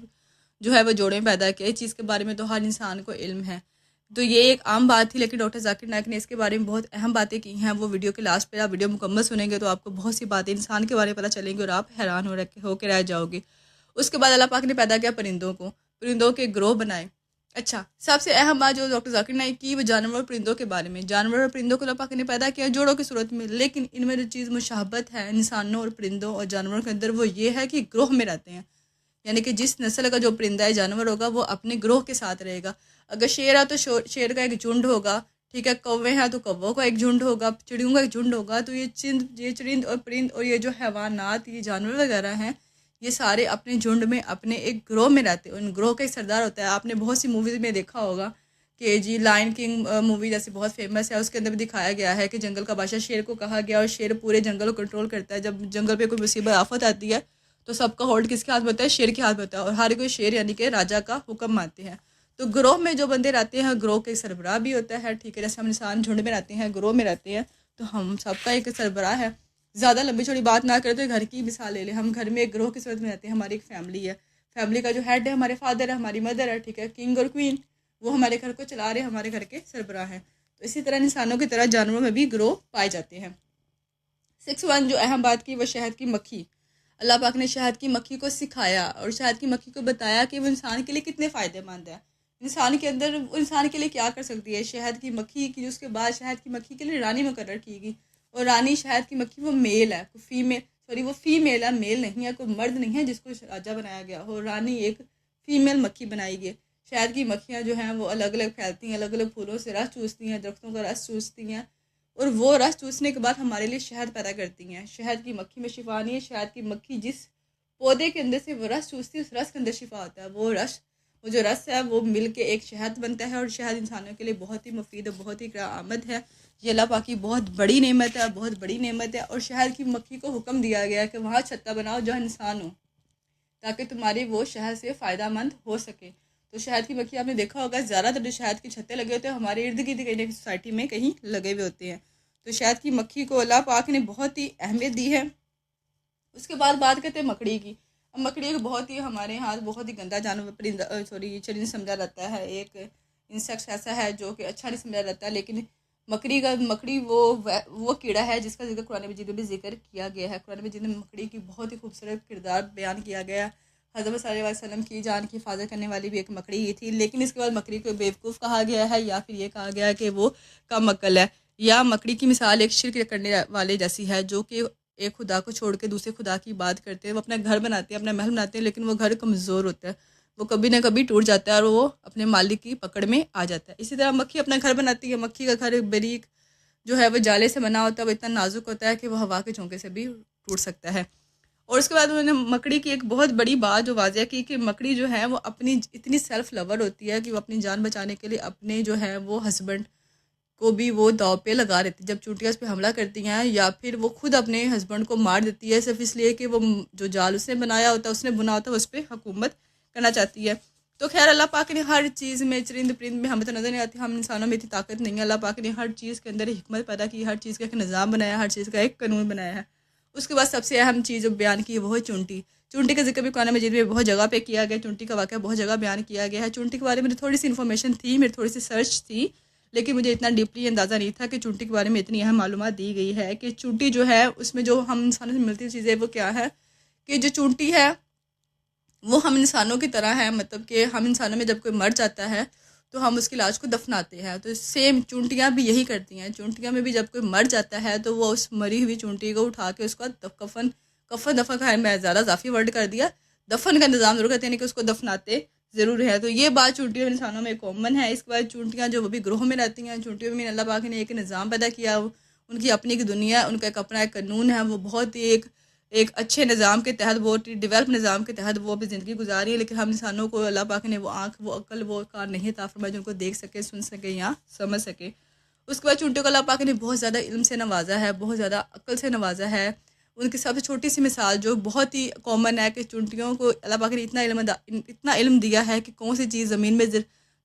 جو ہے وہ جوڑے میں پیدا کیا. اس چیز کے بارے میں تو ہر انسان کو علم ہے. تو یہ ایک عام بات تھی، لیکن ڈاکٹر ذاکر نائک نے اس کے بارے میں بہت اہم باتیں کی ہیں. وہ ویڈیو کے لاسٹ پہ آپ ویڈیو مکمل سنیں گے تو آپ کو بہت سی باتیں انسان کے بارے میں پتہ چلیں گی اور آپ حیران ہو کے رہ جاؤ گے. اس کے بعد اللہ پاک نے پیدا کیا پرندوں کے گروہ بنائے. اچھا، سب سے اہم بات جو ڈاکٹر ذاکر نائک کی وہ جانور اور پرندوں کے بارے میں. جانور اور پرندوں کو اللہ پاک نے پیدا کیا جوڑوں کی صورت میں، لیکن ان میں جو چیز مشابہت ہے انسانوں اور پرندوں اور جانوروں کے اندر وہ یہ ہے کہ گروہ میں رہتے ہیں. یعنی کہ جس نسل کا جو پرندہ ہے، جانور ہوگا، وہ اپنے گروہ کے ساتھ رہے گا. اگر شیر ہے تو شیر کا ایک جھنڈ ہوگا، ٹھیک ہے. کوے ہیں تو کووں کا ایک جھنڈ ہوگا، چڑیوں کا ایک جھنڈ ہوگا. تو یہ چرند اور پرند اور یہ جو حیوانات، یہ جانور وغیرہ ہیں، یہ سارے اپنے جھنڈ میں، اپنے ایک گروہ میں رہتے ہیں. ان گروہ کا ایک سردار ہوتا ہے. آپ نے بہت سی موویز میں دیکھا ہوگا کہ جی لائن کنگ مووی جیسے بہت فیمس ہے، اس کے اندر بھی دکھایا گیا ہے کہ جنگل کا بادشاہ شیر کو کہا گیا اور شیر پورے جنگل کو کنٹرول کرتا ہے. جب جنگل پہ کوئی مصیبت آفت آتی ہے تو سب کا ہولڈ کس کے ہاتھ میں ہوتا ہے؟ شیر کے ہاتھ میں ہوتا ہے، اور ہر کوئی شیر یعنی کہ راجا کا حکم مانتے ہیں. تو گروہ میں جو بندے رہتے ہیں، گروہ کے سربراہ بھی ہوتا ہے، ٹھیک ہے. جیسے ہم انسان جھنڈ میں رہتے ہیں، گروہ میں رہتے ہیں، تو ہم سب کا ایک سربراہ ہے. زیادہ لمبی چوڑی بات نہ کریں تو گھر کی مثال لے لیں. ہم گھر میں ایک گروہ کی صورت میں رہتے ہیں، ہماری ایک فیملی ہے. فیملی کا جو ہیڈ ہے ہمارے فادر ہے، ہماری مدر ہے، ٹھیک ہے. کنگ اور کوئین وہ ہمارے گھر کو چلا رہے ہیں، ہمارے گھر کے سربراہ ہیں. تو اسی طرح انسانوں کی طرح جانوروں میں بھی گروہ پائے جاتے ہیں. 6 جو اہم بات کی وہ شہد کی مکھی. اللہ پاک نے شہد کی مکھی کو سکھایا اور شہد کی مکھی کو بتایا کہ وہ انسان کے لیے کتنے فائدہ مند ہے. انسان کے اندر انسان کے لیے کیا کر سکتی ہے. شہد کی مکھی کی اس کے بعد شہد کی مکھی کے لیے رانی مقرر کی گئی، اور رانی شہد کی مکھی وہ میل ہے، وہ فیمیل ہے، میل نہیں ہے، کوئی مرد نہیں ہے جس کو راجا بنایا گیا ہو. رانی ایک فیمیل مکھی بنائی گئی. شہد کی مکھیاں جو ہیں وہ الگ الگ پھیلتی ہیں، الگ الگ پھولوں سے رس چوستی ہیں، درختوں کا رس چوستی ہیں، اور وہ رس چوسنے کے بعد ہمارے لیے شہد پیدا کرتی ہیں. شہد کی مکھی میں شفا نہیں ہے. شہد کی مکھی جس پودے کے اندر سے وہ رس چوستی ہے، اس رس کے اندر شفا ہوتا ہے. وہ جو رس ہے وہ مل کے ایک شہد بنتا ہے، اور شہد انسانوں کے لیے بہت ہی مفید اور بہت ہی آمد ہے. یہ اللہ پاک کی بہت بڑی نعمت ہے، بہت بڑی نعمت ہے. اور شہد کی مکھی کو حکم دیا گیا کہ وہاں چھتا بناؤ جہاں انسان ہو، تاکہ تمہاری وہ شہد سے فائدہ مند ہو سکے. تو شہد کی مکھی آپ نے دیکھا ہوگا زیادہ تر جو شہد کے چھتے لگے ہوتے ہیں ہمارے ارد گرد کہیں سوسائٹی میں کہیں لگے ہوئے ہوتے ہیں. تو شہد کی مکھی کو اللہ پاک نے بہت ہی اہمیت دی ہے. اس کے بعد بات کرتے ہیں مکڑی کی. اب مکڑی ایک بہت ہی ہمارے یہاں بہت ہی گندا جانور چرند سمجھا جاتا ہے. ایک انسیکٹ ایسا ہے جو کہ اچھا نہیں سمجھا جاتا ہے، لیکن مکڑی وہ کیڑا ہے جس کا ذکر قرآن مجید میں بھی ذکر کیا گیا ہے. قرآن مجید میں مکڑی کی بہت ہی خوبصورت کردار بیان کیا گیا. حضرت صلی اللہ علیہ وسلم کی جان کی حفاظت کرنے والی بھی ایک مکڑی ہی تھی، لیکن اس کے بعد مکڑی کو بیوقوف کہا گیا ہے، یا پھر یہ کہا گیا ہے کہ وہ کم عقل ہے. یا مکڑی کی مثال ایک شرک کرنے والے جیسی ہے، جو کہ ایک خدا کو چھوڑ کے دوسرے خدا کی بات کرتے ہیں. وہ اپنا گھر بناتے ہیں، اپنا محل بناتے ہیں، لیکن وہ گھر کمزور ہوتا ہے. وہ کبھی نہ کبھی ٹوٹ جاتا ہے اور وہ اپنے مالک کی پکڑ میں آ جاتا ہے. اسی طرح مکھی اپنا گھر بناتی ہے. مکھی کا گھر باریک جو ہے وہ جالے سے بنا ہوتا ہے، وہ اتنا نازک ہوتا ہے کہ وہ ہوا کے جھونکے سے بھی ٹوٹ سکتا ہے. اور اس کے بعد انہوں نے مکڑی کی ایک بہت بڑی بات جو واضح کی کہ مکڑی جو ہے وہ اپنی اتنی سیلف لور ہوتی ہے کہ وہ اپنی جان بچانے کے لیے اپنے جو ہے وہ ہسبینڈ کو بھی وہ داؤ پہ لگا دیتی ہے. جب چونٹیاں اس پہ حملہ کرتی ہیں یا پھر وہ خود اپنے ہسبینڈ کو مار دیتی ہے صرف اس لیے کہ وہ جو جال اس نے بنایا ہوتا ہے، اس نے بنا ہوتا ہے، اس پہ حکومت کرنا چاہتی ہے. تو خیر اللہ پاک نے ہر چیز میں، چرند پرند میں ہمیں تو نظر نہیں آتی، ہم انسانوں میں اتنی طاقت نہیں ہے. اللہ پاک نے ہر چیز کے اندر حکمت پیدا کی، ہر چیز کا ایک نظام بنایا، ہر چیز کا ایک قانون بنایا ہے. اس کے بعد سب سے اہم چیز جو بیان کی وہ ہے چونٹی. چونٹی کا ذکر بھی قرآن مجید میں بہت جگہ پہ کیا گیا، چونٹی کا واقعہ بہت جگہ بیان کیا گیا ہے. چونٹی کے بارے میں تھوڑی سی انفارمیشن تھی، میری تھوڑی سی سرچ تھی، لیکن مجھے اتنا ڈیپلی اندازہ نہیں تھا کہ چونٹی کے بارے میں اتنی اہم معلومات دی گئی ہے کہ چونٹی جو ہے اس میں جو ہم انسانوں سے ملتی چیزیں وہ کیا ہے کہ جو چونٹی ہے وہ ہم انسانوں کی طرح ہے. مطلب کہ ہم انسانوں میں جب کوئی مر جاتا ہے تو ہم اس کی لاش کو دفناتے ہیں، تو سیم چونٹیاں بھی یہی کرتی ہیں. چونٹیاں میں بھی جب کوئی مر جاتا ہے تو وہ اس مری ہوئی چونٹی کو اٹھا کے اس کا دفن کا میں زیادہ اضافی ورڈ کر دیا، دفن کا نظام ضرور کرتے ہیں کہ اس کو دفناتے ضرور ہے. تو یہ بات چونٹیوں انسانوں میں کامن ہے. اس کے بعد چونٹیاں جو وہ بھی گروہ میں رہتی ہیں، چونٹیوں میں اللہ پاک نے ایک نظام پیدا کیا، ان کی اپنی ایک دنیا ہے، ان کا ایک اپنا ایک قانون ہے. وہ بہت ہی ایک اچھے نظام کے تحت، بہت ہی ڈیولپ نظام کے تحت وہ اپنی زندگی گزاری ہے. لیکن ہم انسانوں کو اللہ پاک نے وہ آنکھ، وہ عقل، وہ کار نہیں عطا فرمایا جو ان کو دیکھ سکے، سن سکے یا سمجھ سکے. اس کے بعد چونٹیوں کو اللہ پاک نے بہت زیادہ علم سے نوازا ہے، بہت زیادہ عقل سے نوازا ہے. ان کی سب سے چھوٹی سی مثال جو بہت ہی کامن ہے کہ چونٹیوں کو اللہ پاک نے اتنا علم دیا ہے کہ کون سی چیز زمین میں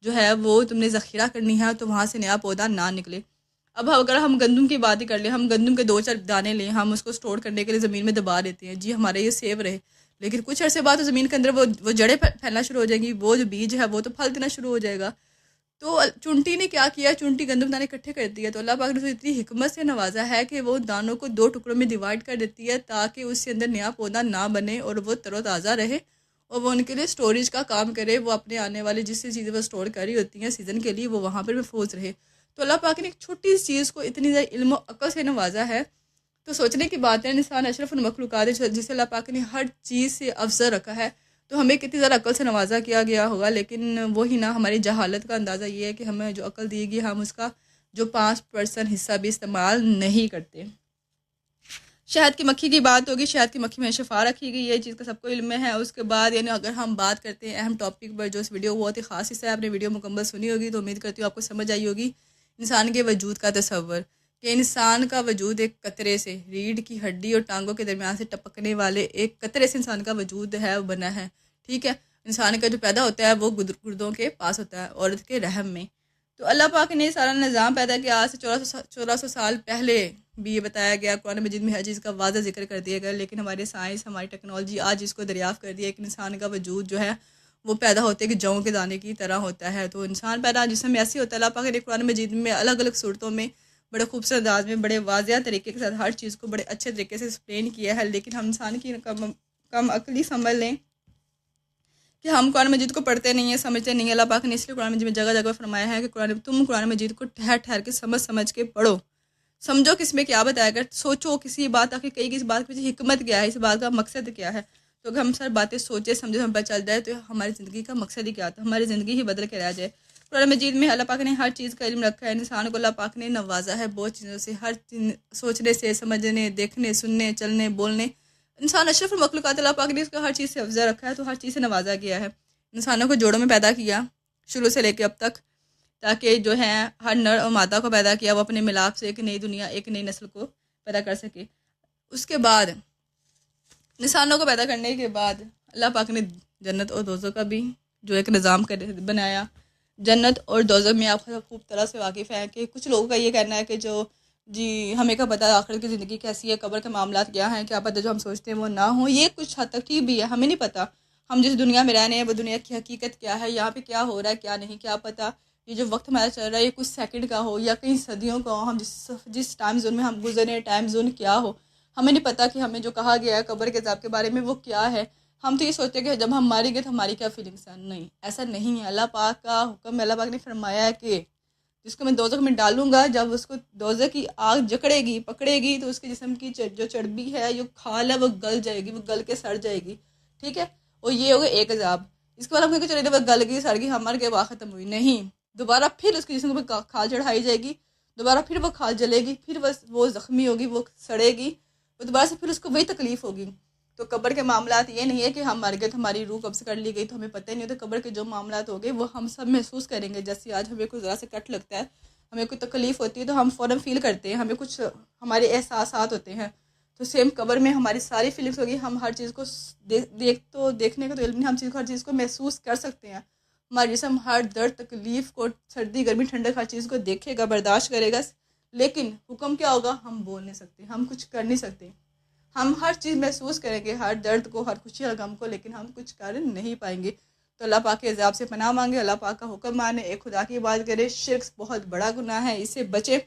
جو ہے وہ تم نے ذخیرہ کرنی ہے تو وہاں سے نیا پودا نہ نکلے. اب اگر ہم گندم کی بات ہی کر لیں، ہم گندم کے 2-4 دانے لیں، ہم اس کو سٹور کرنے کے لیے زمین میں دبا دیتے ہیں، جی ہمارے یہ سیو رہے. لیکن کچھ عرصے بعد تو زمین کے اندر وہ جڑیں پھیلنا شروع ہو جائیں گی، وہ جو بیج ہے وہ تو پھل دینا شروع ہو جائے گا. تو چونٹی نے کیا کیا؟ چونٹی گندم دانے اکٹھے کرتی ہے. تو اللہ پاک نے اسے اتنی حکمت سے نوازا ہے کہ وہ دانوں کو 2 ٹکڑوں میں ڈیوائڈ کر دیتی ہے تاکہ اس کے اندر نیا پودا نہ بنے اور وہ تر و تازہ رہے اور وہ ان کے لیے سٹوریج کا کام کرے. وہ اپنے آنے والی جس سے چیزیں وہ سٹور کر رہی ہوتی ہیں سیزن کے لیے، وہ وہاں پر محفوظ رہے. تو اللہ پاک نے ایک چھوٹی سی چیز کو اتنی زیادہ علم و عقل سے نوازا ہے. تو سوچنے کی بات ہے، انسان اشرف المخلوقات ہے جسے اللہ پاک نے ہر چیز سے افضل رکھا ہے، تو ہمیں کتنی زیادہ عقل سے نوازا کیا گیا ہوگا. لیکن وہی نا ہماری جہالت کا اندازہ یہ ہے کہ ہمیں جو عقل دی گئی ہم اس کا جو 5% حصہ بھی استعمال نہیں کرتے. شہد کی مکھی کی بات ہوگی. شہد کی مکھی میں شفا رکھی گئی ہے، یہ چیز کا سب کو علم ہے. اس کے بعد یعنی اگر ہم بات کرتے ہیں اہم ٹاپک پر، جو اس ویڈیو بہت ہی خاص حصہ ہے، آپ نے ویڈیو مکمل سنی ہوگی تو امید کرتی ہوں آپ کو سمجھ آئی ہوگی. انسان کے وجود کا تصور کہ انسان کا وجود ایک قطرے سے، ریڑھ کی ہڈی اور ٹانگوں کے درمیان سے ٹپکنے والے ایک قطرے سے انسان کا وجود ہے وہ بنا ہے. ٹھیک ہے، انسان کا جو پیدا ہوتا ہے وہ گردوں کے پاس ہوتا ہے، عورت کے رحم میں. تو اللہ پاک نے سارا نظام پیدا کیا. آج سے 1400 سال پہلے بھی یہ بتایا گیا، قرآن مجید میں ہر چیز کا واضح ذکر کر دیا گیا. لیکن ہمارے سائنس، ہماری ٹیکنالوجی آج اس کو دریافت کر دیا ہے کہ انسان کا وجود جو ہے وہ پیدا ہوتے کہ جوں کے دانے کی طرح ہوتا ہے. تو انسان پیدا جسم ایسی ہوتا ہے. اللہ پاک نے قرآن مجید میں الگ الگ صورتوں میں بڑے خوبصورت انداز میں، بڑے واضح طریقے کے ساتھ ہر چیز کو بڑے اچھے طریقے سے ایکسپلین کیا ہے. لیکن ہم انسان کی کم عقلی سمجھ لیں کہ ہم قرآن مجید کو پڑھتے نہیں ہیں، سمجھتے نہیں ہیں. اللہ پاک نے اس لیے قرآن مجید میں جگہ جگہ فرمایا ہے کہ تم قرآن مجید کو ٹھہر ٹھہر کے سمجھ کے پڑھو، سمجھو کس میں کیا بتایا گیا، سوچو کسی بات آخر کئی کس بات کی حکمت کیا ہے، اس بات کا مقصد کیا ہے. تو اگر ہم سر باتیں سوچے سمجھے ہمیں پتہ چل جائے تو ہماری زندگی کا مقصد ہی کیا تھا، ہماری زندگی ہی بدل کے رہ جائے. قرآن مجید میں اللہ پاک نے ہر چیز کا علم رکھا ہے. انسان کو اللہ پاک نے نوازا ہے بہت چیزوں سے، ہر چیز سوچنے سے، سمجھنے، دیکھنے، سننے، چلنے، بولنے. انسان اشرف المخلوقات، اللہ پاک نے اس کو ہر چیز سے افضل رکھا ہے، تو ہر چیز سے نوازا گیا ہے. انسانوں کو جوڑوں میں پیدا کیا شروع سے لے کے اب تک، تاکہ جو ہے ہر نر اور مادہ کو پیدا کیا، وہ اپنے ملاپ سے ایک نئی دنیا، ایک نئی نسل کو پیدا کر سکے. اس کے بعد انسانوں کو پیدا کرنے کے بعد اللہ پاک نے جنت اور دوزخ کا بھی جو ایک نظام بنایا. جنت اور دوزخ میں آپ خوب طرح سے واقف ہیں کہ کچھ لوگوں کا یہ کہنا ہے کہ جی ہمیں کیا پتہ آخرت کی زندگی کیسی ہے، قبر کے معاملات کیا ہیں، کیا پتہ جو ہم سوچتے ہیں وہ نہ ہوں. یہ کچھ حد تک ٹھیک بھی ہے، ہمیں نہیں پتہ ہم جس دنیا میں رہنے ہیں وہ دنیا کی حقیقت کیا ہے، یہاں پہ کیا ہو رہا ہے کیا نہیں، کیا پتہ یہ جو وقت ہمارا چل رہا ہے یہ کچھ سیکنڈ کا ہو یا کئی صدیوں کا ہو. ہم جس ٹائم زون میں ہم گزرے ہیں ٹائم زون کیا ہو، ہمیں نہیں پتہ کہ ہمیں جو کہا گیا ہے قبر کے عذاب کے بارے میں وہ کیا ہے. ہم تو یہ سوچتے ہیں کہ جب ہم ماریں گے تو ہماری کیا فیلنگس ہیں. نہیں، ایسا نہیں ہے. اللہ پاک کا حکم، اللہ پاک نے فرمایا ہے کہ جس کو میں دوزخ میں ڈالوں گا، جب اس کو دوزخ کی آگ جکڑے گی، پکڑے گی، تو اس کے جسم کی جو چربی ہے، جو کھال ہے، وہ گل جائے گی، وہ گل کے سڑ جائے گی. ٹھیک ہے، اور یہ ہوگا ایک عذاب. اس کے بعد ہم کہیں کہ چلے گل گئی سڑ گئی ہم مر گئے بات ختم ہوئی، نہیں، دوبارہ پھر اس کے جسم کو کھال چڑھائی جائے گی، دوبارہ پھر وہ کھال جلے گی، پھر وہ زخمی ہوگی، وہ سڑے گی، وہ دوبارہ سے پھر اس کو وہی تکلیف ہوگی۔ تو قبر کے معاملات یہ نہیں ہے کہ ہم مر گئے تو ہماری روح قبض کر لی گئی تو ہمیں پتہ ہی نہیں ہوتا، قبر کے جو معاملات ہو گئے وہ ہم سب محسوس کریں گے۔ جیسے آج ہمیں کوئی ذرا سے کٹ لگتا ہے، ہمیں کوئی تکلیف ہوتی ہے تو ہم فوراً فیل کرتے ہیں، ہمیں کچھ ہمارے احساسات ہوتے ہیں، تو سیم قبر میں ہماری ساری فیلنگس ہوگی، ہم ہر چیز کو دیکھنے کا تو علم نہیں، ہم ہر چیز کو محسوس کر سکتے ہیں، ہمارا جسم ہر درد تکلیف کو، سردی گرمی ٹھنڈک ہر چیز کو دیکھے گا، برداشت کرے گا، لیکن حکم کیا ہوگا؟ ہم بول نہیں سکتے، ہم کچھ کر نہیں سکتے، ہم ہر چیز محسوس کریں گے، ہر درد کو، ہر خوشی اور غم کو، لیکن ہم کچھ کر نہیں پائیں گے۔ تو اللہ پاک کے عذاب سے پناہ مانگے، اللہ پاک کا حکم مانے، ایک خدا کی عبادت کرے، شرک بہت بڑا گناہ ہے، اس سے بچے،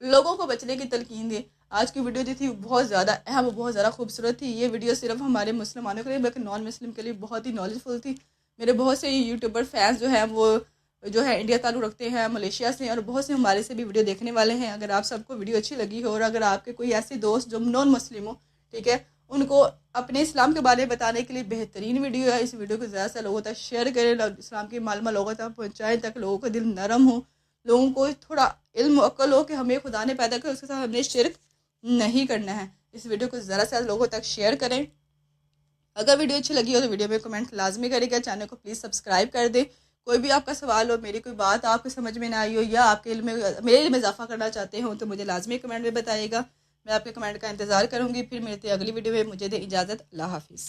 لوگوں کو بچنے کی تلقین دے۔ آج کی ویڈیو جو تھی بہت زیادہ اہم اور بہت زیادہ خوبصورت تھی۔ یہ ویڈیو صرف ہمارے مسلمانوں کے لیے بلکہ نان مسلم کے لیے بہت ہی نالج فل تھی۔ میرے بہت سے یوٹیوبر فینس جو ہیں وہ جو ہے انڈیا تعلق رکھتے ہیں، ملیشیا سے، اور بہت سے ہمارے سے بھی ویڈیو دیکھنے والے ہیں۔ اگر آپ سب کو ویڈیو اچھی لگی ہو اور اگر آپ کے کوئی ایسے دوست جو نان مسلم ہو، ٹھیک ہے، ان کو اپنے اسلام کے بارے میں بتانے کے لیے بہترین ویڈیو ہے، اس ویڈیو کو زیادہ سے لوگوں تک شیئر کریں، اسلام کی معلومات لوگوں تک پہنچائیں تاکہ لوگوں کا دل نرم ہو، لوگوں کو تھوڑا علم و عقل ہو کہ ہمیں خدا نے پیدا کیا، اس کے ساتھ ہم نے شرک نہیں کرنا ہے۔ اس ویڈیو کو ذرا سے لوگوں تک شیئر کریں۔ اگر ویڈیو اچھی لگی ہو تو ویڈیو میں کمنٹ لازمی کرے گا، چینل کو پلیز سبسکرائب کر دیں۔ کوئی بھی آپ کا سوال ہو، میری کوئی بات آپ کو سمجھ میں نہ آئی ہو یا آپ کے علم میں میرے علم میں اضافہ کرنا چاہتے ہوں تو مجھے لازمی کمنٹ میں بتائیے گا، میں آپ کے کمنٹ کا انتظار کروں گی۔ پھر ملتے ہیں اگلی ویڈیو میں، مجھے دیں اجازت، اللہ حافظ۔